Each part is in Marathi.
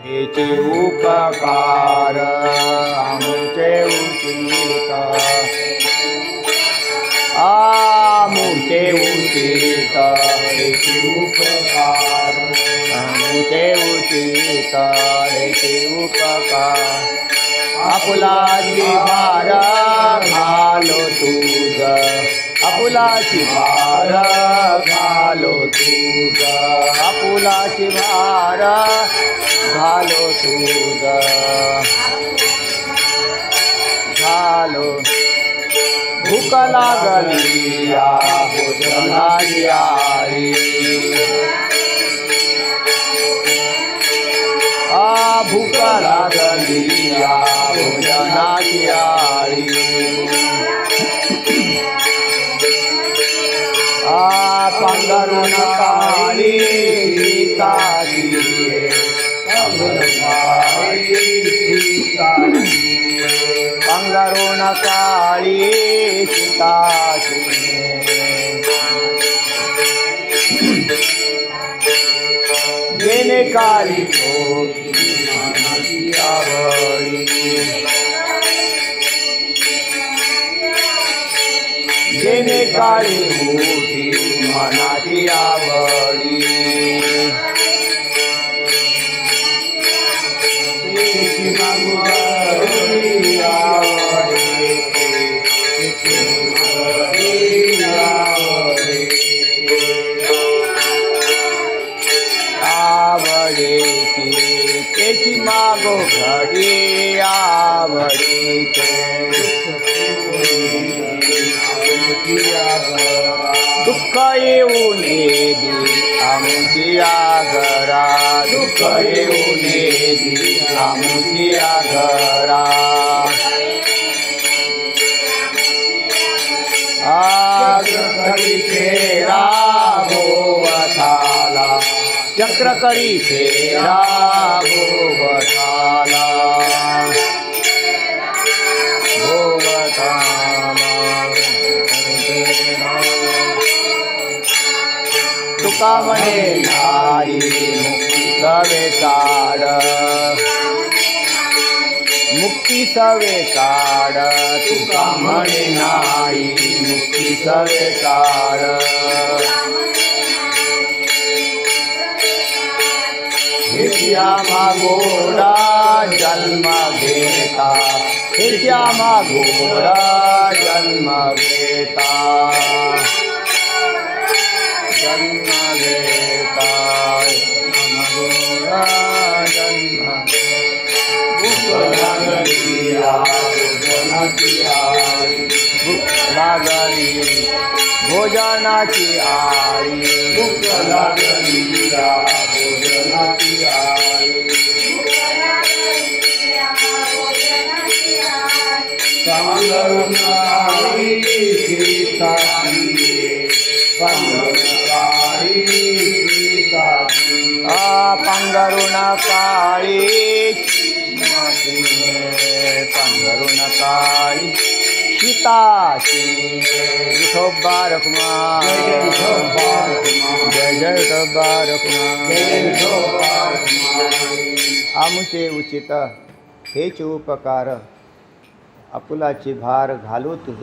हेचे उपकार आमुचे उचित आमुचे उचित हेचे उपकार आमुचे उचित हेचे उपकार आपुलाची भार घालो तुझ आपुलाची भार घालो तुझ आपुलाची भार घालो तुझ घालो भूक लागली या भोजनाची आई भूक लागली या भोजनाची आई पांघरून काळी सीताची पांघरून काळी सीताची गेले काळी मनाची आवडी गेले काळी मोठी मनाची आवडी त्याची मागो घडी आवडीचे दुःख येऊ नये आमची आघरा दुःख येऊ नये आमची आघरा घरी फेरा गोवथाला चक्र करी फेरा गोवथाला तुका म्हणे नाही मुक्ती सवे काढ मुक्ती सवे काढ तुका म्हणे नाही मुक्ती सवे काढ हेच्या मागोडा जन्म घेता हेच्या मागोडा जन्म घेता जन्म घेता मागोडा जन्म भूक लागली भोजनाची आई भूक लागली भोजनाची आई भूक लागली भोजनाची आई पांघरून काळी सीताची पांघरून काळी पांघरून काळी सीताची विठोबा रखुमा जय जय विठोबा रखुमा आमुचे उचित हेच उपकार आपुलाची भार घालू तुझ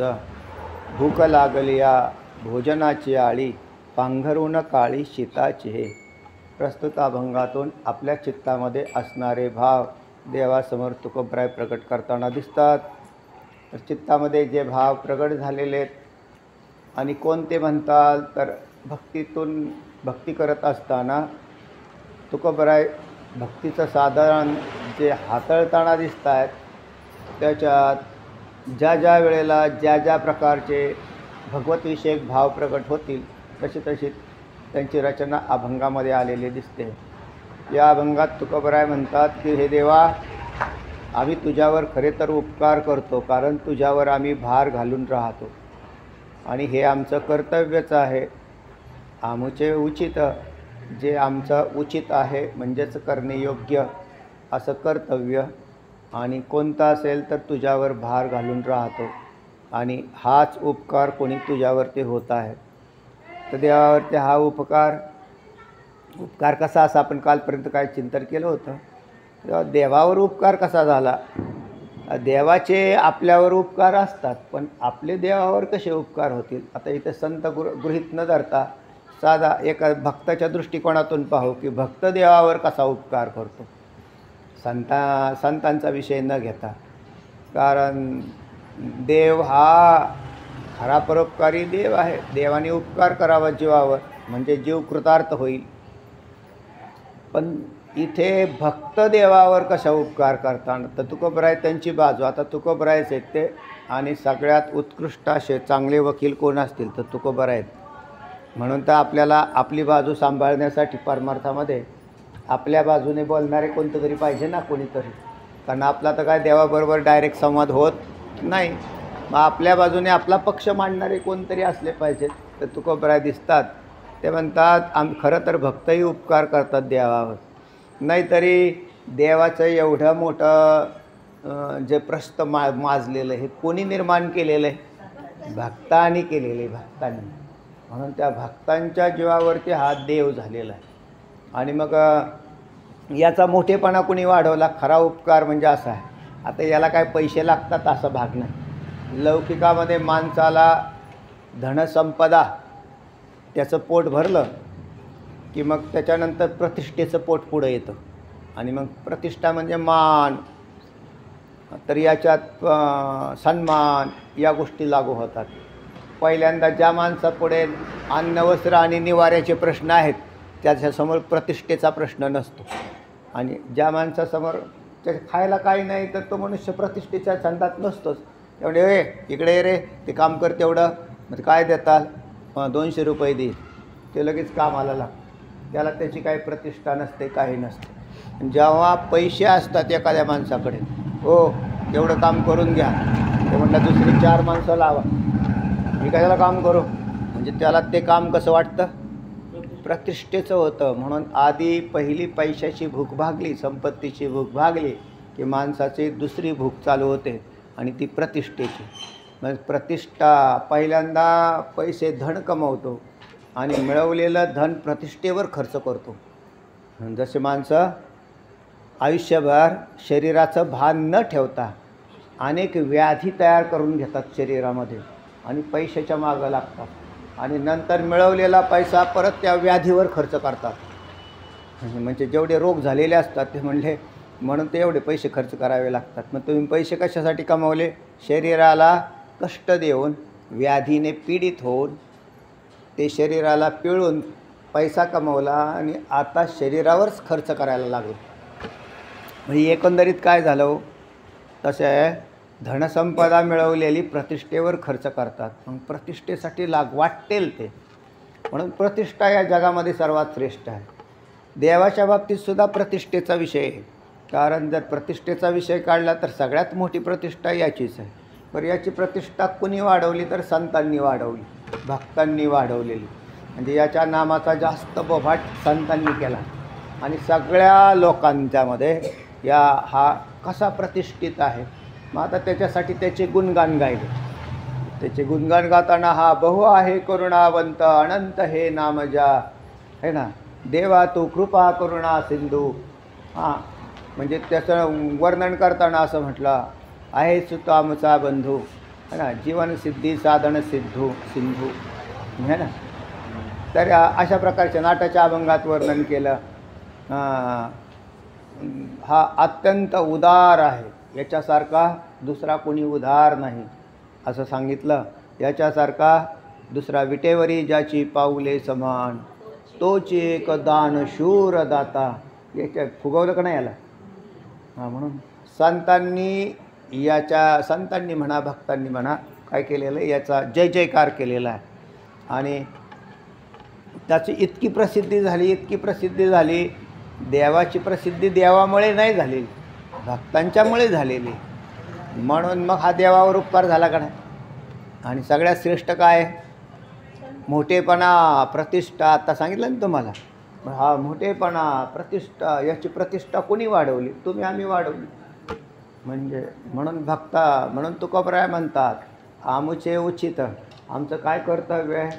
भूक लागली या भोजनाची आळी पांघरून काळी सीताची हे प्रस्तुत अभंगातून आपल्या चित्तामध्ये असणारे भाव देवासमोर तुकोबराय प्रकट करताना दिसतात. तर चित्तामध्ये जे भाव प्रकट झालेले आहेत आणि कोणते म्हणताल तर भक्तीतून भक्ती करत असताना तुकोबराय भक्तीचं साधारण जे हाताळताना दिसत आहेत त्याच्यात ज्या ज्या वेळेला ज्या ज्या प्रकारचे भगवतविषयक भाव प्रकट होतील तशी तशी त्यांची रचना अभंगामध्ये आलेली दिसते. या अभंगात तुकोबराय म्हणतात की हे देवा आम्ही तुझ्यावर खरे तर उपकार करतो कारण तुझ्यावर आम्ही भार घालून राहतो आणि हे आमचं कर्तव्यच आहे. आमुचे उचित जे आमचं उचित आहे म्हणजेच करणे योग्य असं कर्तव्य आणि कोणता असेल तर तुझ्यावर भार घालून राहतो आणि हाच उपकार कोणी तुझ्यावरती होत आहे. तर देवावरती हा उपकार कसा असं आपण कालपर्यंत काय चिंतन केलं होतं तेव्हा देवावर उपकार कसा झाला? देवाचे आपल्यावर उपकार असतात, पण आपले देवावर कसे उपकार होतील? आता इथे संत गृहीत न धरता साधा एका भक्ताच्या दृष्टिकोनातून पाहू की भक्त देवावर कसा उपकार करतो, संतांचा विषय न घेता. कारण देव हा खरा परोपकारी देव आहे. देवाने उपकार करावा जीवावर म्हणजे जीव कृतार्थ होईल. पण इथे भक्त देवावर कशा उपकार करताना तर तुकोबराय त्यांची बाजू. आता तुकोबरायच आहेत ते, आणि सगळ्यात उत्कृष्ट असे चांगले वकील कोण असतील तर तुकोबराय आहेत. म्हणून तर आपल्याला आपली बाजू सांभाळण्यासाठी परमार्थामध्ये आपल्या बाजूने बोलणारे कोणतं तरी पाहिजे ना, कोणीतरी. कारण आपला तर काय देवाबरोबर डायरेक्ट संवाद होत नाही. मग आपल्या बाजूने आपला पक्ष मांडणारे कोणतरी असले पाहिजेत. तर तुकोबराय दिसतात. ते म्हणतात खरं तर भक्तही उपकार करतात देवावर. नाहीतरी देवाचं एवढं मोठं जे प्रस्थ माजलेलं हे कोणी निर्माण केलेलं आहे? भक्तांनी केलेलं आहे, भक्तांनी. म्हणून त्या भक्तांच्या जीवावरती हा देव झालेला आहे. आणि मग याचा मोठेपणा कोणी वाढवला? खरा उपकार म्हणजे असा आहे. आता याला काय पैसे लागतात असं भाग नाही. लौकिकामध्ये माणसाला धनसंपदा त्याचं पोट भरलं की मग त्याच्यानंतर प्रतिष्ठेचं पोट पुढं येतं. आणि मग प्रतिष्ठा म्हणजे मान, तर याच्यात सन्मान या गोष्टी लागू होतात. पहिल्यांदा ज्या माणसापुढे अन्न वस्त्र आणि निवाऱ्याचे प्रश्न आहेत त्याच्यासमोर प्रतिष्ठेचा प्रश्न नसतो. आणि ज्या माणसासमोर त्या खायला काही नाही तर तो मनुष्य प्रतिष्ठेच्या छंदात नसतोच. तेवढे इकडे रे ते काम कर तेवढं, मग काय देताल? 200 रुपये दे. ते लगेच कामाला लागतं. त्याला त्याची काही प्रतिष्ठा नसते, काही नसते. जेव्हा पैसे असतात एखाद्या माणसाकडे, हो तेवढं काम करून घ्या, ते म्हटलं दुसरी 4 माणसं लावा, मी काय त्याला काम करू? म्हणजे त्याला ते काम कसं वाटतं? प्रतिष्ठेचं होतं. म्हणून आधी पहिली पैशाची भूक भागली, संपत्तीची भूक भागली की माणसाची दुसरी भूक चालू होते आणि ती प्रतिष्ठेची. मग प्रतिष्ठा पहिल्यांदा पैसे धन कमवतो आणि मिळवलेलं धन प्रतिष्ठेवर खर्च करतो. जसे माणसं आयुष्यभर शरीराचं भान न ठेवता अनेक व्याधी तयार करून घेतात शरीरामध्ये आणि पैशाच्या मागं लागतात, आणि नंतर मिळवलेला पैसा परत त्या व्याधीवर खर्च करतात. म्हणजे जेवढे रोग झालेले असतात ते म्हणून ते एवढे पैसे खर्च करावे लागतात. मग तुम्ही पैसे कशासाठी कमावले? शरीराला कष्ट देऊन, व्याधीने पीडित होऊन, ते शरीराला पिळून पैसा कमवला आणि आता शरीरावरच खर्च करायला लागलो. म्हणजे एकंदरीत काय झालं? तसे धनसंपदा मिळवलेली प्रतिष्ठेवर खर्च करतात. मग प्रतिष्ठेसाठी वाटेल ते. म्हणून प्रतिष्ठा या जगामध्ये सर्वात श्रेष्ठ आहे. देवाच्या बाबतीतसुद्धा प्रतिष्ठेचा विषय आहे. कारण जर प्रतिष्ठेचा विषय काढला तर सगळ्यात मोठी प्रतिष्ठा याचीच आहे. बरं, याची प्रतिष्ठा कुणी वाढवली? तर संतांनी वाढवली, भक्तांनी वाढवलेली. म्हणजे याच्या नामाचा जास्त बोभाट संतांनी केला. आणि सगळ्या लोकांच्यामध्ये हा कसा प्रतिष्ठित आहे. मग आता त्याच्यासाठी त्याचे गुणगान गायले. त्याचे गुणगान गाताना हा बहु आहे करुणावंत अनंत हे नाम जा, है ना, देवा तू कृपा करुणा सिंधू. म्हणजे त्याचं वर्णन करताना असं म्हटलं आहे सुत आमचा बंधू, है ना, जीवनसिद्धी साधन सिंधू, है ना. तर अशा प्रकारच्या नाटाच्या अभंगात वर्णन केलं. हा अत्यंत उदार आहे, याच्यासारखा दुसरा कोणी उदार नाही असं सांगितलं. याच्यासारखा दुसरा विटेवरी ज्याची पाऊले समान, तोच एक दानशूर दाता. याच्या फुगवलं का नाही याला? म्हणून संतांनी म्हणा, भक्तांनी म्हणा, काय केलेलं आहे? याचा जय जयकार केलेला आहे. आणि त्याची इतकी प्रसिद्धी झाली. देवाची प्रसिद्धी देवामुळे नाही झालेली, भक्तांच्यामुळे झालेली. म्हणून मग हा देवावर उपकार झाला का नाही? आणि सगळ्यात श्रेष्ठ काय? मोठेपणा, प्रतिष्ठा. आता सांगितलं ना तुम्हाला. हा मोठेपणा, प्रतिष्ठा, याची प्रतिष्ठा कोणी वाढवली? तुम्ही, आम्ही वाढवली. म्हणून तुकोबराय म्हणतात आमुचे उचित, आमचं काय कर्तव्य आहे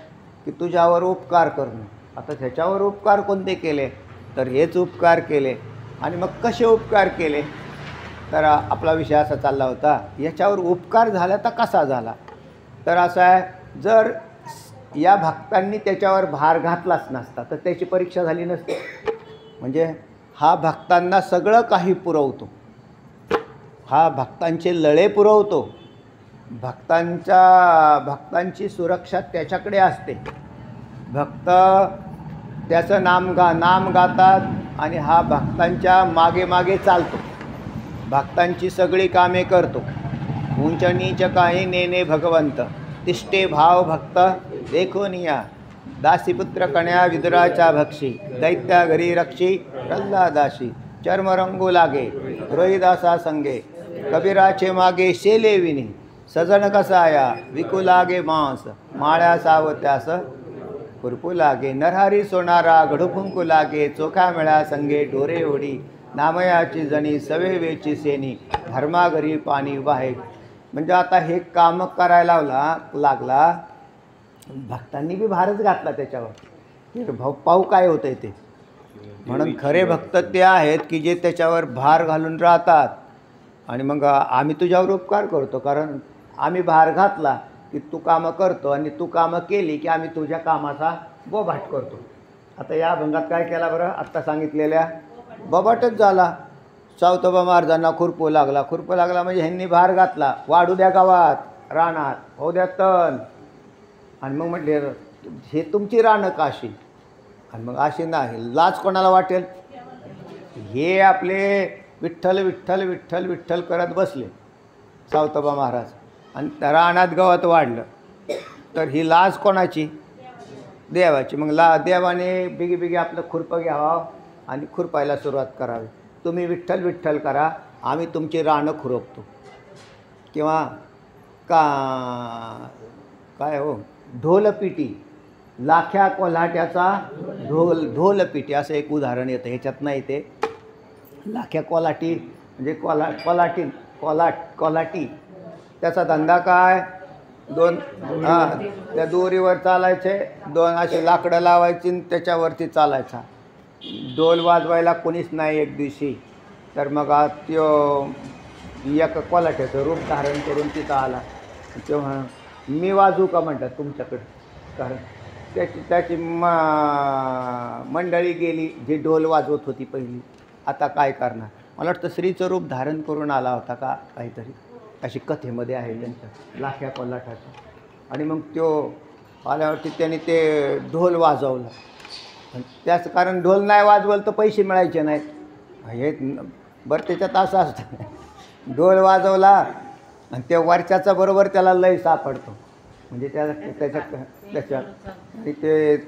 की तुझ्यावर उपकार करणं. आता त्याच्यावर उपकार कोणते केले? तर हेच उपकार केले आणि मग कसे उपकार केले, तर आपला विषय असा चालला होता, याच्यावर उपकार झाला तर कसा झाला. तर असं आहे, जर या भक्तांनी त्याच्यावर भार घातलाच नसता तर त्याची परीक्षा झाली नसती. म्हणजे हा भक्तांना सगळं काही पुरवतो, हा भक्तांचे लळे पुरवतो, भक्तांची सुरक्षा त्याच्याकडे असते. भक्त त्याचं नाम गातात आणि हा भक्तांच्या मागे मागे चालतो, भक्तांची सगळी कामे करतो. उंच नीच काही नेने भगवंत, तिष्ठे भाव भक्त देखून या. दासीपुत्र कण्या विदुराच्या भक्षी, दैत्या घरी रक्षी प्रल्हादाशी. चर्म रंगू लागे रोहिदासा संगे, कबीराचे मागे शेले विनी. सजन कसाया विकू लागे मांस, माळ्या सावत्यास खुरपू लागे. नरहरी सोनारा घडू फुंकू लागे, चोख्या मेळ्या संगे ढोरे ओढी. नामयाची जणी सवे वेची सेनी, धर्माघरी पाणी वाहे. म्हणजे आता हे काम करायला लागला, भक्तांनी बी भारच घातला त्याच्यावर. पाहू काय होतं आहे ते. म्हणून खरे भक्त ते आहेत की जे त्याच्यावर भार घालून राहतात. आणि मग आम्ही तुझ्यावर उपकार करतो, कारण आम्ही भार घातला की तू कामं करतो, आणि तू कामं केली की आम्ही तुझ्या कामाचा बोभाट करतो. आता या अभंगात काय केला बरं, आत्ता सांगितलेल्या बोभाटच झाला. सावतोबा महाराजांना खुरपू लागला म्हणजे ह्यांनी भार घातला, वाढू द्या गावात रानात, होऊ द्या तण. आणि मग म्हटले हे तुमची रानं काशी, आणि मग अशी नाही लाज कोणाला वाटेल. हे आपले विठ्ठल विठ्ठल विठ्ठल विठ्ठल करत बसले सावतोबा महाराज, आणि रानात गवत वाढलं, तर ही लाज कोणाची, देवाची. मग देवाने बिगी बिगी आपलं खुरपं घ्यावं आणि खुरपायला सुरुवात करावी. तुम्ही विठ्ठल विठ्ठल करा, आम्ही तुमची रानं खुरपतो. किंवा काय हो, ढोलपिटी, लाख्या कोल्हाट्याचा ढोलपिटी असं एक उदाहरण येतं. ह्याच्यात नाही ते लाख्या कोल्हाटी म्हणजे कोल्हाटी त्याचा धंदा काय, त्या दोरीवर चालायचे, दोन असे लाकडं लावायची आणि त्याच्यावरती चालायचा. ढोल वाजवायला कोणीच नाही एक दिवशी, तर मग तो एक कोल्हाट्याचं रूप धारण करून तिथं आला. तेव्हा मी वाजवू का म्हणतात तुमच्याकडे, कारण त्याची मंडळी गेली जी ढोल वाजवत होती पहिली. आता काय करणार, मला वाटतं स्त्रीचं रूप धारण करून आला होता का काहीतरी, अशी कथेमध्ये आहे त्यांच्या लाख्या कोल्हाट्याचं. आणि मग तो आल्यावरती त्याने ते ढोल वाजवलं. त्याच कारण ढोल नाही वाजवलं तर पैसे मिळायचे नाहीत. हे बरं त्याच्यात असं असतं, ढोल वाजवला आणि त्या वरच्याचा बरोबर त्याला लय सापडतो, म्हणजे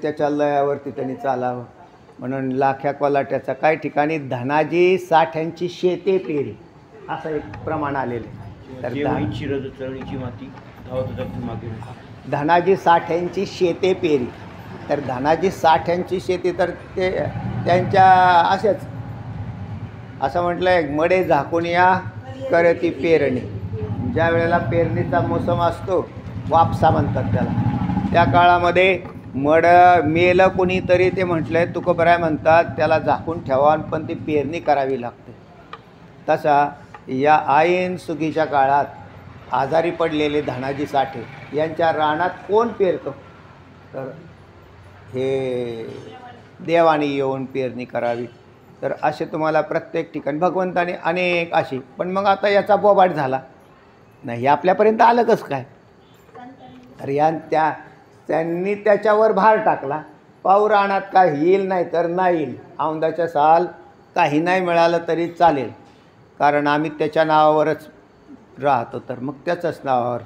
त्याच्या लयावरती त्यांनी चालावं. म्हणून लाख्या कोल्हाट्याचा काही ठिकाणी धनाजी साठ्यांची शेते पेरी असं एक प्रमाण आलेलं आहे. तर धनाजी साठ्यांची शेते पेरी, तर धनाजी साठ्यांची शेती, तर ते त्यांच्या असेच असं म्हटलं आहे, मडे झाकून या करती पेरणी. ज्या वेळेला पेरणीचा मोसम असतो, वापसा म्हणतात त्याला, त्या काळामध्ये मेलं कोणीतरी ते म्हटलं आहे, तुकोबराय म्हणतात त्याला झाकून ठेवा, पण ती पेरणी करावी लागते. तसा या ऐन सुगीच्या काळात आजारी पडलेले धनाजी साठे यांच्या रानात कोण पेरतो, तर हे देवाने येऊन पेरणी करावी. तर असे तुम्हाला प्रत्येक ठिकाणी भगवंताने अनेक अशी, पण मग आता याचा बोबाट झाला नाही, हे आपल्यापर्यंत आलं कसं काय. तर त्यांनी त्याच्यावर भार टाकला, पाऊ रानात काय येईल नाही तर नाही येईल, औंदाच्या साल काही नाही मिळालं तरी चालेल, कारण आम्ही त्याच्या नावावरच राहतो, तर मग त्याच्याच नावावर.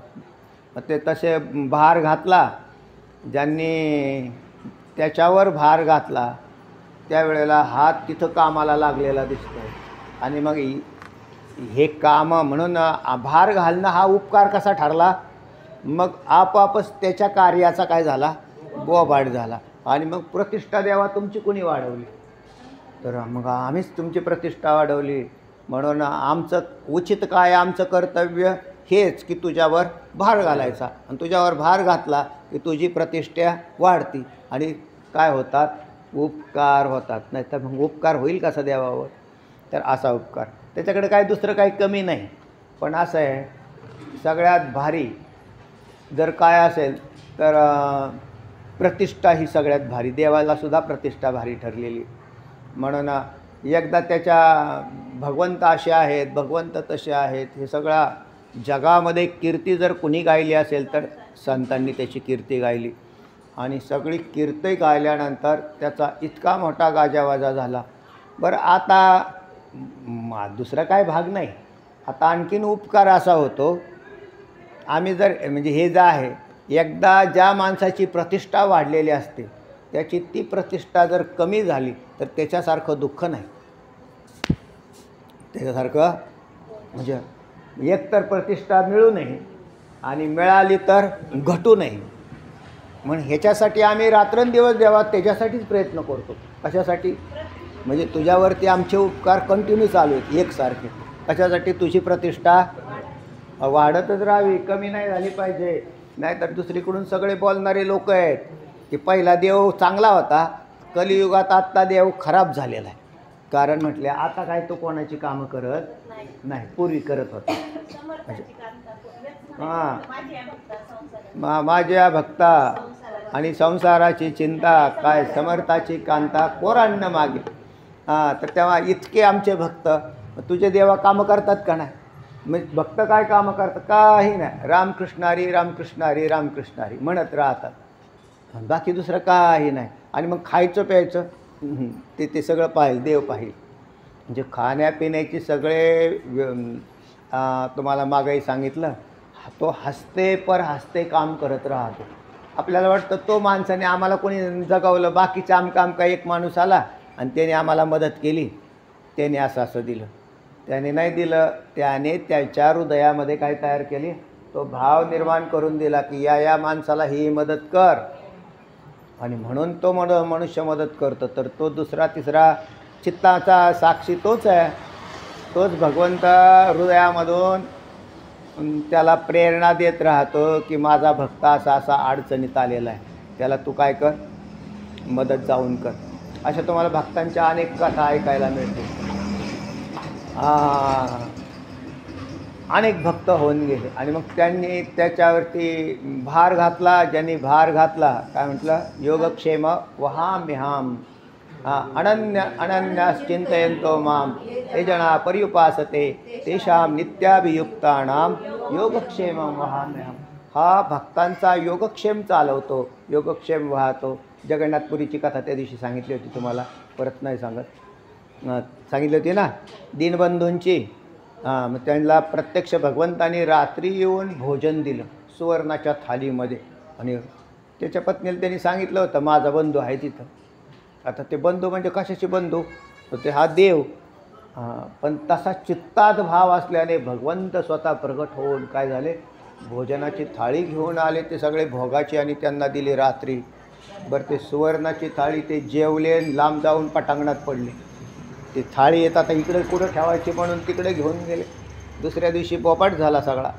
मग ते तसे भार घातला, ज्यांनी त्याच्यावर भार घातला त्यावेळेला हात तिथं कामाला लागलेला दिसतो. आणि मग हे काम म्हणून भार घालणं हा उपकार कसा ठरला, मग आपापच त्याच्या कार्याचा काय झाला, बोभाट झाला. आणि मग प्रतिष्ठा द्यावा तुमची कोणी वाढवली, तर मग आम्हीच तुमची प्रतिष्ठा वाढवली. म्हणून आमचं उचित काय, आमचं कर्तव्य हेच की तुझ्यावर भार घालायचा, आणि तुझ्यावर भार घातला की तुझी प्रतिष्ठा वाढती आणि काय होतात, उपकार होतात. नाही तर मग उपकार होईल कसा देवावर. तर असा उपकार. त्याच्याकडे काय दुसरं काही कमी नाही. पण असं आहे, सगळ्यात भारी जर काय असेल तर प्रतिष्ठा ही सगळ्यात भारी. देवालासुद्धा प्रतिष्ठा भारी ठरलेली. म्हणून एकदा त्याच्या भगवंत असे आहेत, भगवंत तसे आहेत, हे सगळा जगामध्ये कीर्ती जर कुणी गायली असेल तर संतांनी त्याची कीर्ती गायली. आणि सगळी कीर्ती गायल्यानंतर त्याचा इतका मोठा गाजावाजा झाला. बरं, आता दुसरा काय भाग नाही. आता आणखीन उपकार असा होतो, आम्ही जर म्हणजे हे जे आहे, एकदा ज्या माणसाची प्रतिष्ठा वाढलेली असते त्याची ती प्रतिष्ठा जर कमी झाली तर त्याच्यासारखं दुःख नाही. त्याच्यासारखं म्हणजे एकतर प्रतिष्ठा मिळू नये आणि मिळाली तर घटू नये. म्हणून ह्याच्यासाठी आम्ही रात्रंदिवस देवा त्याच्यासाठीच प्रयत्न करतो. कशासाठी? म्हणजे तुझ्यावरती आमचे उपकार कंटिन्यू चालू आहेत एकसारखे. कशासाठी? तुझी प्रतिष्ठा वाढतच राहावी, कमी नाही झाली पाहिजे. नाहीतर दुसरीकडून सगळे बोलणारे लोक आहेत की पहिला देव चांगला होता, कलियुगात आत्ता देव खराब झालेला आहे. कारण म्हटले आता काय तो कोणाची कामं करत नाही, पूर्वी करत होता. हां, माझ्या भक्ता आणि संसाराची चिंता, काय समर्थाची कांता कोरांना मागे. हां, तर तेव्हा इतके आमचे भक्त, तुझे देवा कामं करतात का नाही? मग भक्त काय कामं करतात? काही नाही, रामकृष्ण हरी रामकृष्ण हरी रामकृष्ण हरी म्हणत राहतात, बाकी दुसरं काही नाही. आणि मग खायचं प्यायचं ते सगळं पाहिजे, देव पाहिजे. म्हणजे खाण्यापिण्याची सगळे तुम्हाला मागेही सांगितलं, तो हसते पर हसते काम करत राहतो. आपल्याला वाटतं तो माणसाने आम्हाला कोणी जगवलं, बाकीचं आमकाम का एक माणूस आला आणि त्याने आम्हाला मदत केली, त्याने असं दिलं. त्याने नाही दिलं, त्याने त्याच्या हृदयामध्ये काय तयार केली, तो भाव निर्माण करून दिला की या माणसाला ही मदत कर. आणि म्हणून तो मनुष्य मदत करतो. तर तो दुसरा तिसरा चित्ताचा साक्षी तोच आहे. तोच भगवंत हृदयामधून त्याला प्रेरणा देत राहतो की माझा भक्त असा असा अडचणीत आलेला आहे, त्याला तू काय कर, मदत जाऊन कर. अशा तुम्हाला भक्तांच्या अनेक कथा ऐकायला मिळते. अनेक भक्त होऊन गेले आणि मग त्यांनी त्याच्यावरती भार घातला. ज्यांनी भार घातला, काय म्हटलं, योगक्षेम वहाम्यहम अनन्याश्चिंतयन्तो माम ते जना पर्युपासते तेषां नित्याभियुक्तानां योगक्षेमं वहाम्यहम. हा भक्तांचा योगक्षेम चालवतो, योगक्षेम वाहतो. जगन्नाथपुरीची कथा त्या दिवशी सांगितली होती तुम्हाला, परत नाही सांगितली होती ना, दीनबंधूंची. मग त्यांना प्रत्यक्ष भगवंतानी रात्री येऊन भोजन दिलं सुवर्णाच्या थालीमध्ये. आणि त्याच्या पत्नीला त्यांनी सांगितलं होतं माझा बंधू आहे तिथं. आता ते बंधू म्हणजे कशाचे बंधू? तर ते हा देव. पण तसा चित्तात भाव असल्याने भगवंत स्वतः प्रगट होऊन काय झाले, भोजनाची थाळी घेऊन आले ते सगळे भोगाची आणि त्यांना दिली रात्री. बरं, ते सुवर्णाची थाळी ते जेवले, लांब जाऊन पटांगणात पडले. ती थाळी येत आता इकडे कुठं ठेवायची म्हणून तिकडे घेऊन गेले. दुसऱ्या दिवशी पोपट झाला सगळा.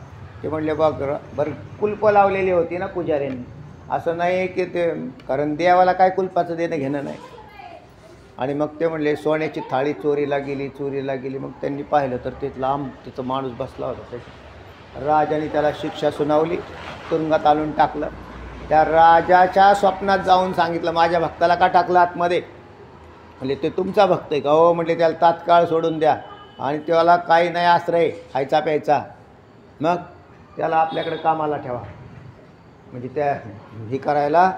ते म्हणले बरं कुलपं लावलेली होती ना पुजाऱ्यांनी, असं नाही की ते, कारण देवाला काय कुलपाचं देणं घेणं नाही. आणि मग ते म्हणले सोन्याची थाळी चोरीला गेली. मग त्यांनी पाहिलं तर ते लांब तिथं माणूस बसला होता. राजाने त्याला शिक्षा सुनावली, तुरुंगात आणून टाकलं. त्या राजाच्या स्वप्नात जाऊन सांगितलं माझ्या भक्ताला का टाकलं आतमध्ये? म्हणजे ते तुमचा भक्त आहे का? हो म्हटले, त्याला तात्काळ सोडून द्या आणि त्याला काही नाही आश्रय खायचा प्यायचा, मग त्याला आपल्याकडे कामाला ठेवा. म्हणजे त्या ही करायला,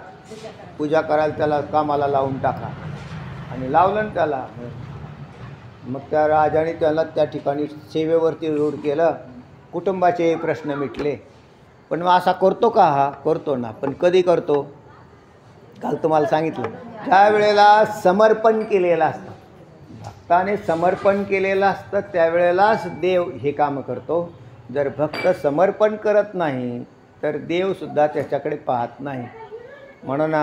पूजा करायला त्याला कामाला लावून टाका. आणि लावलं ना त्याला. मग त्या राजाने त्याला त्या ठिकाणी सेवेवरती रूढ केलं. कुटुंबाचे प्रश्न मिटले. पण मग असा करतो का? हा करतो ना, पण कधी करतो? काल तुम्हाला सांगितलं, ज्या वेळेला समर्पण केलेलं असतं, भक्ताने समर्पण केलेलं असतं त्यावेळेलाच देव हे कामं करतो. जर भक्त समर्पण करत नाही तर देवसुद्धा त्याच्याकडे पाहत नाही. म्हणून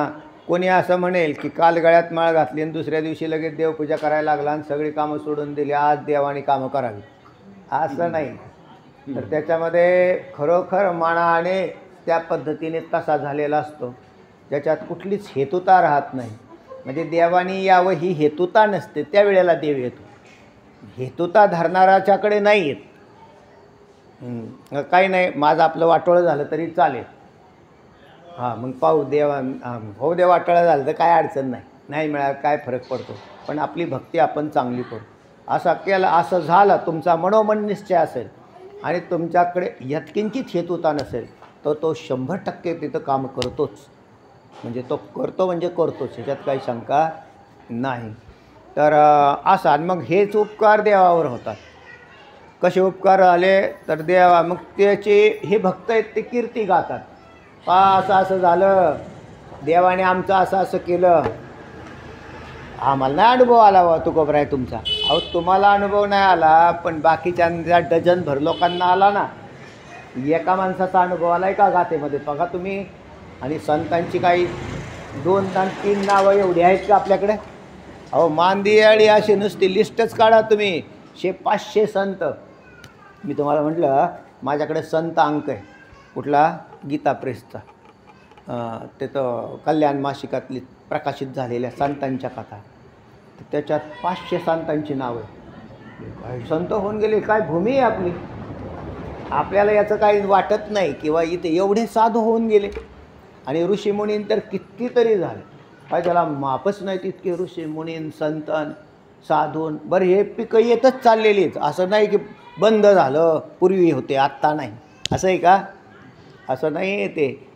कोणी असं म्हणेल की काल गळ्यात माळ घातली आणि दुसऱ्या दिवशी लगेच देवपूजा करायला लागला आणि सगळी कामं सोडून दिली, आज देवाने कामं करावी, असं नाही. तर त्याच्यामध्ये खरोखर मनाने त्या पद्धतीने तसा झालेला असतो, ज्याच्यात कुठलीच हेतुता राहत नाही. म्हणजे देवानी यावं ही हेतुता नसते, त्यावेळेला देव येतो. हेतुता धरणाऱ्याच्याकडे नाही येत. काही नाही, माझं आपलं वाटोळं झालं तरी चालेल. हां, मग पाहू देवा, होऊ दे वाटोळं झालं तर काय अडचण नाही, नाही मिळालं काय फरक पडतो, पण आपली भक्ती आपण चांगली करू. असं केलं, असं झालं, तुमचा मनोमन निश्चय असेल आणि तुमच्याकडे यत्किंचित हेतुता नसेल तर तो 100% तिथं काम करतोच. म्हणजे तो करतो म्हणजे करतोच, ह्याच्यात काही शंका नाही. तर असा, आणि मग हेच उपकार देवावर होतात. कसे उपकार आले तर देवा, मग त्याचे हे भक्त आहेत ते कीर्ती गातात. असं असं झालं, देवाने आमचं असं असं केलं, आम्हाला नाही अनुभव आला बा तुकोबराय तुमचा. अहो, तुम्हाला अनुभव नाही आला, पण बाकीच्या डझनभर लोकांना आला ना. एका माणसाचा अनुभव आला आहे का गाथेमध्ये बघा तुम्ही. आणि संतांची काही 2 आणि 3 नावं एवढी आहेत का आपल्याकडे? अहो, मांदियाळी अशी नुसती लिस्टच काढा तुम्ही, 500 संत. मी तुम्हाला म्हटलं माझ्याकडे संत अंक आहे, कुठला? गीता प्रेसचा. तिथं कल्याण मासिकातली प्रकाशित झालेल्या संतांच्या कथा, तर त्याच्यात 500 संतांची नावं आहे. काही संत होऊन गेले, काय भूमी आहे आपली. आपल्याला याचं काही वाटत नाही किंवा इथे एवढे साधू होऊन गेले. आणि ऋषीमुनीन तर कितीतरी झाले, काय त्याला मापच नाही तितके ऋषीमुनीन संतन साधून. बरं, हे पिकं येतच चाललेलीच, असं नाही की बंद झालं, पूर्वी होते आत्ता नाही, असं आहे का? असं नाही आहे ते.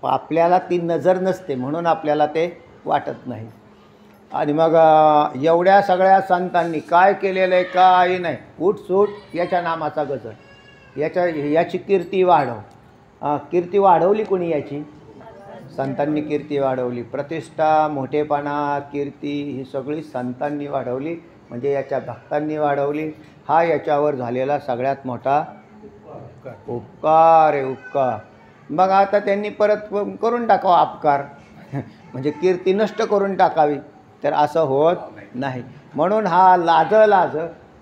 आपल्याला ती नजर नसते म्हणून आपल्याला ते वाटत नाही. आणि मग एवढ्या सगळ्या संतांनी काय केलेलं आहे? काही नाही, उठसूट याच्या नामाचा गजर, याची कीर्ती वाढव. कीर्ती वाढवली कोणी? याची संतांनी कीर्ती वाढवली. प्रतिष्ठा, मोठेपणा, कीर्ती ही सगळी संतांनी वाढवली, म्हणजे याच्या भक्तांनी वाढवली. हा याच्यावर झालेला सगळ्यात मोठा उपकार आहे, उपकार. मग आता त्यांनी परत करून टाकावा अपकार, म्हणजे कीर्ती नष्ट करून टाकावी, तर असं होत नाही. म्हणून हा लाज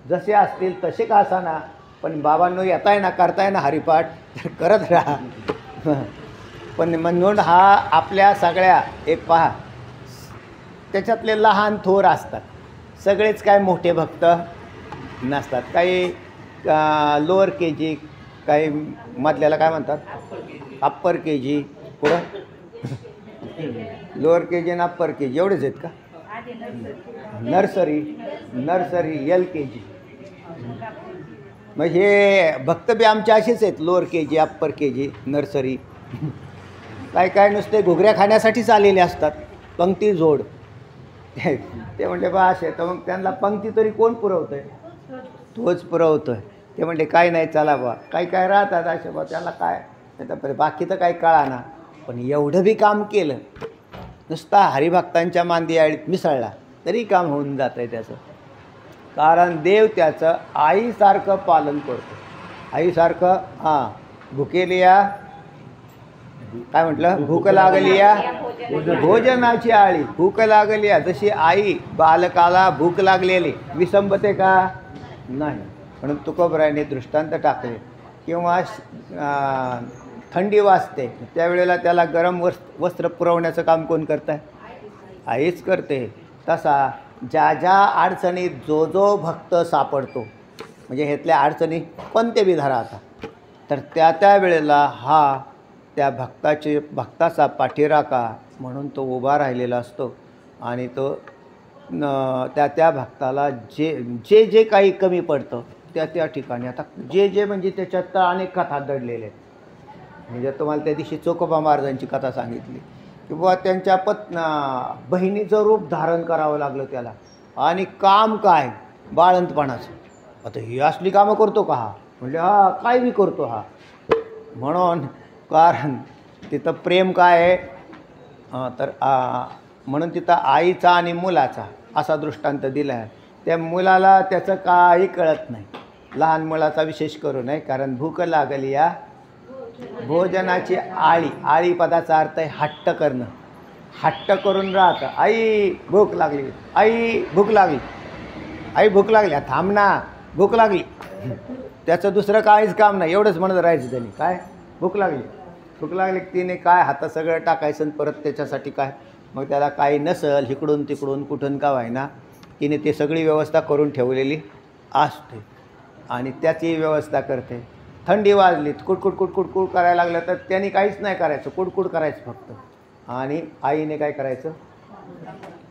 जसे असतील तसे का असाना, पण बाबांनो येताय ना, करताय ना हरिपाठ, तर करत राहा. पण म्हणून हा आपल्या सगळ्या एक पहा, त्याच्यातले लहान थोर असतात, सगळेच काय मोठे भक्त नसतात. काही लोअर के जी, काही मधल्याला काय म्हणतात अप्पर के जी, पुढं लोअर के जी आणि अप्पर के जी एवढेच आहेत का? Nursery LKG. मग हे भक्त बी आमचे असेच आहेत, लोअर के जी, अप्पर के जी, नर्सरी. काय नुसते घुगऱ्या खाण्यासाठीच आलेले असतात, पंक्ती जोड. ते म्हणले बा असे, तर मग त्यांना पंक्ती तरी कोण पुरवतं आहे? तोच पुरवतो आहे. ते म्हणले काय नाही, चला बा, काय राहतात असे बा, त्याला काय नाही, बाकी तर काही कळा ना. पण एवढं बी काम केलं, नुसता हरिभक्तांच्या मांदियाळीत मिसळला तरी काम होऊन जातं आहे त्याचं. कारण देव त्याचं आईसारखं पालन करतो. आईसारखं. भुकेली या, काय म्हटलं? भूक लागली या भोजनाची आळी. भूक लागली या, जशी आई बालकाला भूक लागलेली विसंबते का? नाही. म्हणून तुकोबरायाने दृष्टांत टाकले. किंवा थंडी वाजते, त्यावेळेला त्याला गरम वस्त्र पुरवण्याचं काम कोण करतं आहे? आईच करते. तसा ज्या अडचणीत जो भक्त सापडतो, म्हणजे ह्यातल्या अडचणी कोणते बी धरा आता, तर त्या वेळेला हा त्या भक्ताचा पाठीराखा म्हणून तो उभा राहिलेला असतो. आणि तो त्या भक्ताला जे काही कमी पडतं त्या ठिकाणी, आता जे म्हणजे त्याच्यात तर अनेक कथा दडलेल्या आहेत. म्हणजे तुम्हाला त्या दिवशी चोकोबा महाराजांची कथा सांगितली की बुवा त्यांच्या बहिणीचं रूप धारण करावं लागलं त्याला, आणि काम काय? बाळंतपणाचं. आता ही असली कामं करतो का हा? म्हणजे काय बी करतो हा. म्हणून कारण तिथं प्रेम काय आहे, तर म्हणून तिथं आईचा आणि मुलाचा असा दृष्टांत दिला आहे. त्या मुलाला त्याचं काही कळत नाही, लहान मुलाचा विशेष करू नये, कारण भूक लागली या भोजनाची आळी पदाचा अर्थ आहे हट्ट करणं. हट्ट करून राहतं, आई भूक लागली, आई भूक लागली, आई भूक लागली, थांब ना, भूक लागली. त्याचं दुसरं काहीच काम नाही, एवढंच म्हणत राहायचं त्यांनी. काय भूक लागली तिने काय हातात सगळं टाकायचं परत त्याच्यासाठी काय. मग त्याला काही नसल, इकडून तिकडून कुठून का व्हायना, तिने ते सगळी व्यवस्था करून ठेवलेली असते आणि त्याची व्यवस्था करते. थंडी वाजलीत कुडकुड कुडकुड कुड करायला लागलं तर त्यांनी काहीच नाही करायचं, कुडकुड करायचं फक्त. आणि आईने काय करायचं,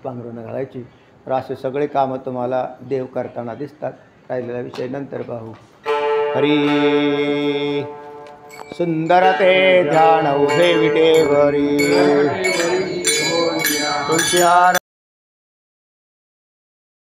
पांघरूण घालायची. तर असे सगळे कामं तुम्हाला देव करताना दिसतात. राहिलेला विषय नंतर पाहू. हरी सुंदर ते ध्यान उभे विटेवरी तुळशी हार